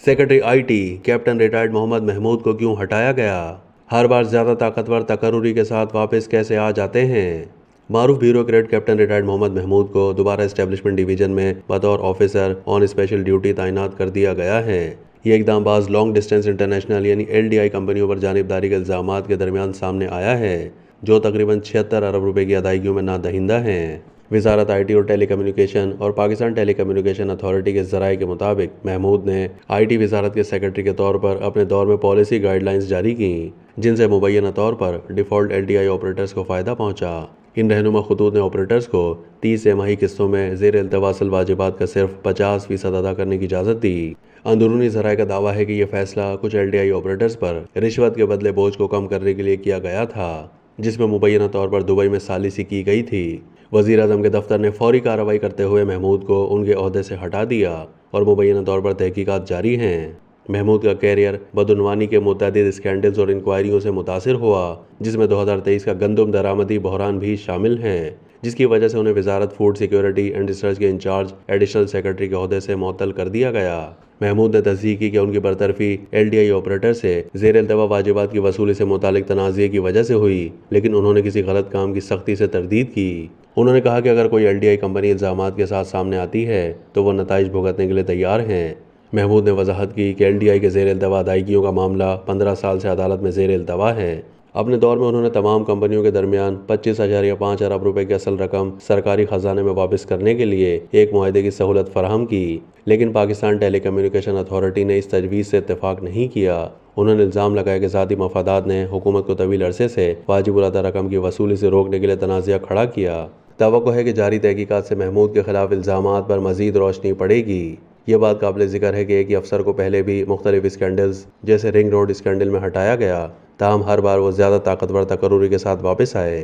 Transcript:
Secretary IT captain retired Mohammad Mahmood को क्यों हटाया गया? हर बार ज्यादा ताकतवर तकर्रुरी के साथ वापस कैसे आ जाते हैं? मारूफ bureaucrat captain retired Mohammad Mahmood को दोबारा एस्टेब्लिशमेंट डिवीजन में बतौर ऑफिसर ऑन स्पेशल ड्यूटी तैनात कर दिया गया है। ये इकदाम बाज लॉन्ग डिस्टेंस इंटरनेशनल यानी LDI कंपनियों पर जानिबदारी के इल्जामात के दरमियान सामने आया है, जो तकरीबन 76 अरब रुपए की अदायगियों में नादहिंदा हैं। वजारत IT और टेली कम्युनिकेशन और पाकिस्तान टेली कम्युनिकेशन अथॉरिटी के ज़राए के मुताबिक महमूद ने IT वजारत के सेक्रेटरी के तौर पर अपने दौर में पॉलिसी गाइडलाइंस जारी की, जिनसे मुबैना तौर पर डिफ़ॉल्ट LDI ऑपरेटर्स को फ़ायदा पहुंचा। इन रहनुमा खतूत ने ऑपरेटर्स को 30 माही किस्तों में ज़ेर इल्तवासल वाजिबात का सिर्फ 50% अदा करने की इजाज़त दी। अंदरूनी ज़राए का दावा है कि यह फैसला कुछ LDI ऑपरेटर्स पर रिश्वत के बदले बोझ को कम करने के लिए किया गया था, जिसमें मुबैना तौर पर दुबई में सालिसी की गई थी। वज़ीर आज़म के दफ्तर ने फौरी कार्रवाई करते हुए महमूद को उनके ओहदे से हटा दिया और मुबैना तौर पर तहकीकात जारी हैं। महमूद का कैरियर बदउनवानी के मुतअद्दिद स्कैंडल्स और इंक्वायरियों से मुतासिर हुआ, जिसमें 2023 का गंदम दरामदी बहरान भी शामिल हैं, जिसकी वजह से उन्हें वजारत फूड सिक्योरिटी एंड रिसर्च के इंचार्ज एडिशनल सेक्रेटरी के ओहदे से मुअत्तल कर दिया गया। महमूद ने तस्दीक की कि उनकी बरतरफी LDI ऑपरेटर से ज़ेर इल्तवा वाजिबात की वसूली से मुतालिक तनाज़े की वजह से हुई, लेकिन उन्होंने किसी गलत काम की सख्ती से तरदीद की। उन्होंने कहा कि अगर कोई LDI कंपनी इल्ज़ामात के साथ सामने आती है तो वो नताइज भुगतने के लिए तैयार हैं। महमूद ने वजाहत की कि LDI के ज़ेर इल्तवा अदायगियों का मामला 15 साल से अदालत में ज़ेर इल्तवा है। अपने दौर में उन्होंने तमाम कंपनियों के दरमियान 25,000 या 5 अरब रुपए की असल रकम सरकारी खजाने में वापस करने के लिए एक मुआहदे की सहूलत फराहम की, लेकिन पाकिस्तान टेली कम्युनिकेशन अथॉरिटी ने इस तजवीज़ से इत्तेफाक नहीं किया। उन्होंने इल्ज़ाम लगाया कि ज़ाती मफादात ने हुकूमत को तवील अरसे से वाजिब उल अदा रकम की वसूली से रोकने के लिए तनाज़ा खड़ा किया। तवक्को है कि जारी तहकीकात से महमूद के खिलाफ इल्ज़ामात पर मज़ीद रोशनी पड़ेगी। ये बात काबिल ज़िक्र है कि एक ही अफसर को पहले भी मुख्तलिफ स्कैंडल्स जैसे रिंग रोड स्कैंडल में हटाया गया, ताहम हर बार वो ज़्यादा ताकतवर तकर्रुरी के साथ वापस आए।